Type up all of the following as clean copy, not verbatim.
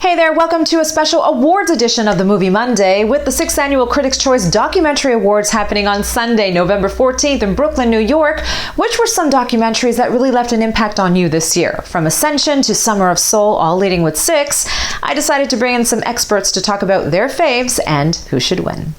Hey there, welcome to a special awards edition of the Movie Monday with the 6th Annual Critics' Choice Documentary Awards happening on Sunday, November 14th in Brooklyn, New York. Which were some documentaries that really left an impact on you this year? From Ascension to Summer of Soul, all leading with 6, I decided to bring in some experts to talk about their faves and who should win.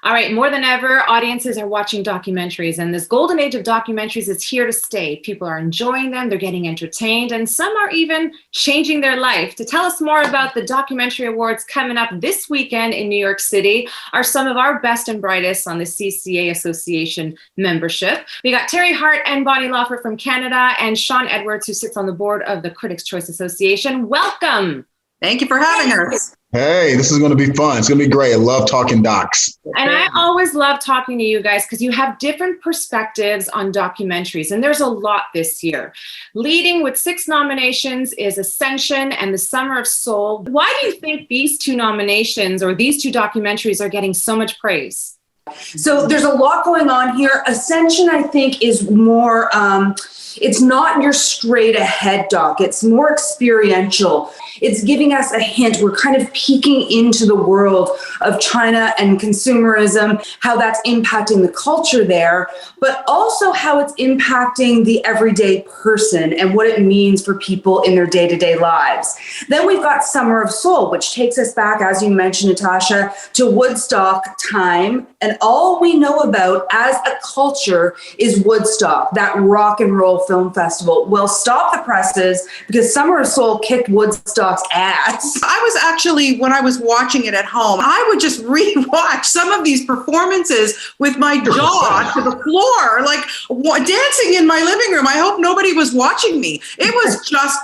All right, more than ever, audiences are watching documentaries, and this golden age of documentaries is here to stay. People are enjoying them, they're getting entertained, and some are even changing their life. To tell us more about the documentary awards coming up this weekend in New York City are some of our best and brightest on the CCA Association membership. We got Teri, Hart, and Laufer from Canada, and Shawn Edwards, who sits on the board of the Critics' Choice Association. Welcome. Thank you for having us. Hey, this is going to be fun. It's going to be great. I love talking docs. And I always love talking to you guys because you have different perspectives on documentaries, and there's a lot this year. Leading with 6 nominations is Ascension and The Summer of Soul. Why do you think these 2 nominations or these 2 documentaries are getting so much praise? So there's a lot going on here. Ascension, I think, is more, it's not your straight ahead doc. It's more experiential. It's giving us a hint. We're kind of peeking into the world of China and consumerism, how that's impacting the culture there, but also how it's impacting the everyday person and what it means for people in their day-to-day lives. Then we've got Summer of Soul, which takes us back, as you mentioned, Natasha, to Woodstock time. And all we know about as a culture is Woodstock, that rock and roll film festival. Well, stop the presses because Summer of Soul kicked Woodstock's ass. I was actually, when I was watching it at home, I would just rewatch some of these performances with my jaw to the floor, like dancing in my living room. I hope nobody was watching me. It was just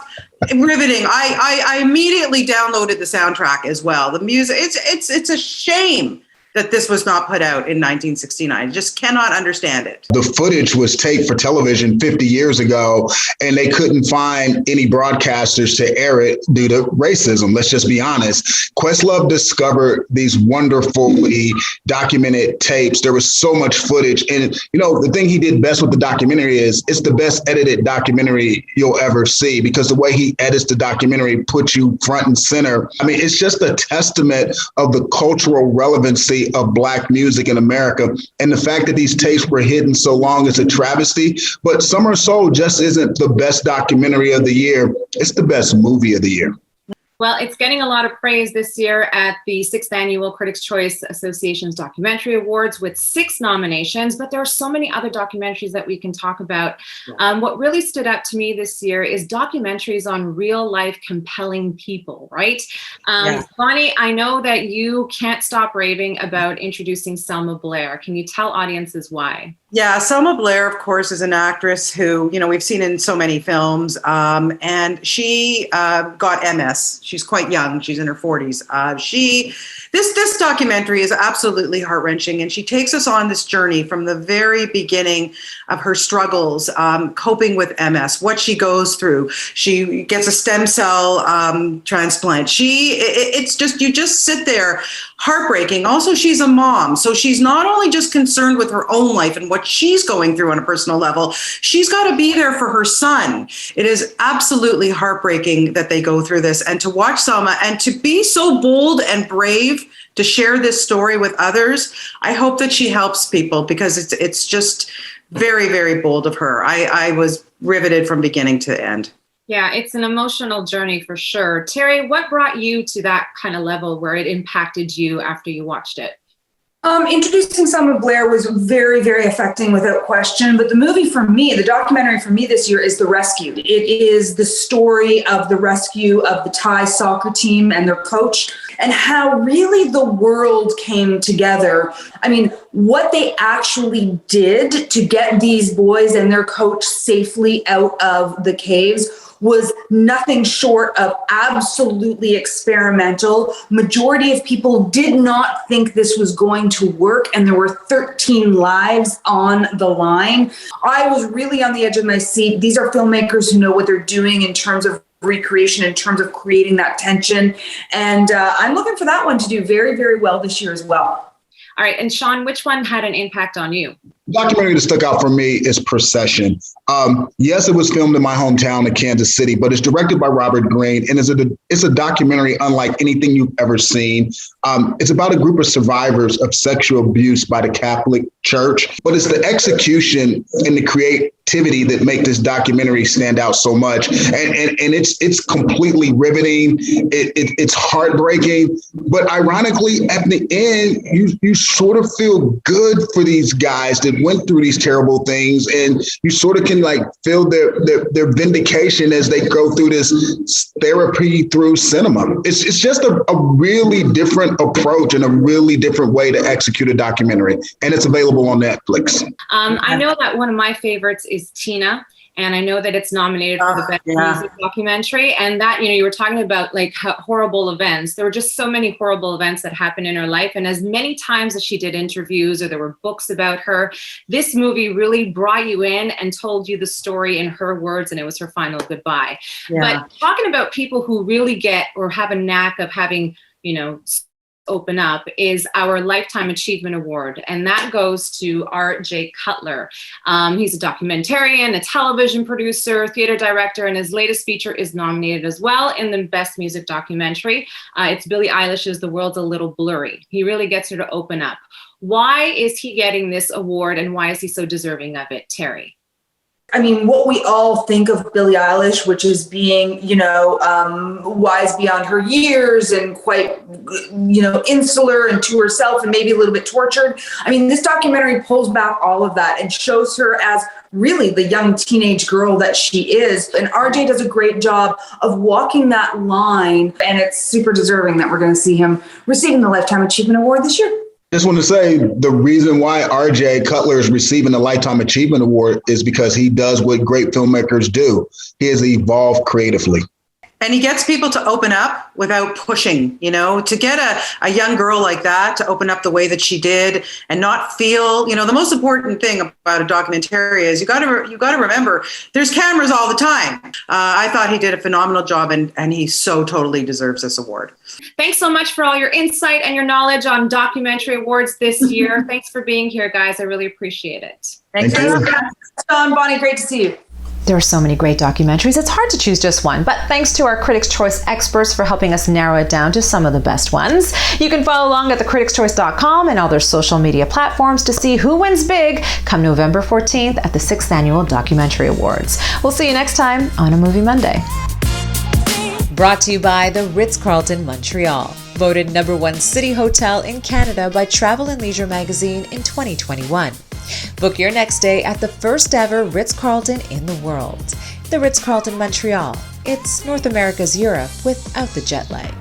riveting. I immediately downloaded the soundtrack as well. The music, it's a shame that this was not put out in 1969. I just cannot understand it. The footage was taped for television 50 years ago, and they couldn't find any broadcasters to air it due to racism. Let's just be honest. Questlove discovered these wonderfully documented tapes. There was so much footage. And, you know, the thing he did best with the documentary is it's the best edited documentary you'll ever see because the way he edits the documentary puts you front and center. I mean, it's just a testament of the cultural relevancy of Black music in America. And the fact that these tapes were hidden so long is a travesty. But Summer of Soul just isn't the best documentary of the year. It's the best movie of the year. Well, it's getting a lot of praise this year at the 6th Annual Critics' Choice Association's Documentary Awards with 6 nominations, but there are so many other documentaries that we can talk about. What really stood out to me this year is documentaries on real-life compelling people, right? Bonnie, I know that you can't stop raving about introducing Selma Blair. Can you tell audiences why? Yeah, Selma Blair, of course, is an actress who, you know, we've seen in so many films, and she got MS. She's quite young. She's in her 40s. This documentary is absolutely heart-wrenching, and she takes us on this journey from the very beginning of her struggles, coping with MS, what she goes through. She gets a stem cell transplant. It's just, you just sit there, heartbreaking. Also, she's a mom, so she's not only just concerned with her own life and what she's going through on a personal level, she's got to be there for her son. It is absolutely heartbreaking that they go through this, and to watch Selma and to be so bold and brave to share this story with others. I hope that she helps people because it's just very, very bold of her. I was riveted from beginning to end. Yeah, it's an emotional journey for sure. Teri, what brought you to that kind of level where it impacted you after you watched it? Introducing Selma Blair was very, very affecting without question. But the movie for me, the documentary for me this year is The Rescued. It is the story of the rescue of the Thai soccer team and their coach and how really the world came together. I mean, what they actually did to get these boys and their coach safely out of the caves was nothing short of absolutely experimental. Majority of people did not think this was going to work, and there were 13 lives on the line. I was really on the edge of my seat. These are filmmakers who know what they're doing in terms of recreation, in terms of creating that tension. And I'm looking for that one to do very, very well this year as well. All right. And Shawn, which one had an impact on you? documentary that stuck out for me is Procession. Yes, it was filmed in my hometown of Kansas City, but it's directed by Robert Greene, and it's a documentary unlike anything you've ever seen. It's about a group of survivors of sexual abuse by the Catholic Church, but it's the execution and the creativity that make this documentary stand out so much. And it's completely riveting. It's heartbreaking, but ironically, at the end, you sort of feel good for these guys that went through these terrible things, and you sort of can like feel their vindication as they go through this therapy through cinema. It's just a really different approach and a really different way to execute a documentary, and it's available on Netflix. I know that one of my favorites is Tina, and I know that it's nominated for the best music documentary. And that, you were talking about like horrible events. There were just so many horrible events that happened in her life. And as many times as she did interviews or there were books about her, this movie really brought you in and told you the story in her words, and it was her final goodbye. But talking about people who really get or have a knack of having, open up is our Lifetime Achievement Award. And that goes to R.J. Cutler. He's a documentarian, a television producer, theater director, and his latest feature is nominated as well in the Best Music Documentary. It's Billie Eilish's The World's a Little Blurry. He really gets her to open up. Why is he getting this award, and why is he so deserving of it, Teri? I mean, what we all think of Billie Eilish, which is being, wise beyond her years and quite, insular and to herself and maybe a little bit tortured. I mean, this documentary pulls back all of that and shows her as really the young teenage girl that she is. And RJ does a great job of walking that line, and it's super deserving that we're going to see him receiving the Lifetime Achievement Award this year. Just want to say the reason why R.J. Cutler is receiving the Lifetime Achievement Award is because he does what great filmmakers do. He has evolved creatively. And he gets people to open up without pushing, to get a young girl like that to open up the way that she did and not feel, the most important thing about a documentary is you got to remember there's cameras all the time. I thought he did a phenomenal job, and he so totally deserves this award. Thanks so much for all your insight and your knowledge on documentary awards this year. Thanks for being here, guys. I really appreciate it. Thank you. Shawn, Bonnie, great to see you. There are so many great documentaries, it's hard to choose just one, but thanks to our Critics' Choice experts for helping us narrow it down to some of the best ones. You can follow along at thecriticschoice.com and all their social media platforms to see who wins big come November 14th at the 6th Annual Documentary Awards. We'll see you next time on A Movie Monday. Brought to you by the Ritz-Carlton, Montreal. Voted #1 city hotel in Canada by Travel + Leisure magazine in 2021. Book your next stay at the first ever Ritz-Carlton in the world. The Ritz-Carlton, Montreal. It's North America's Europe without the jet lag.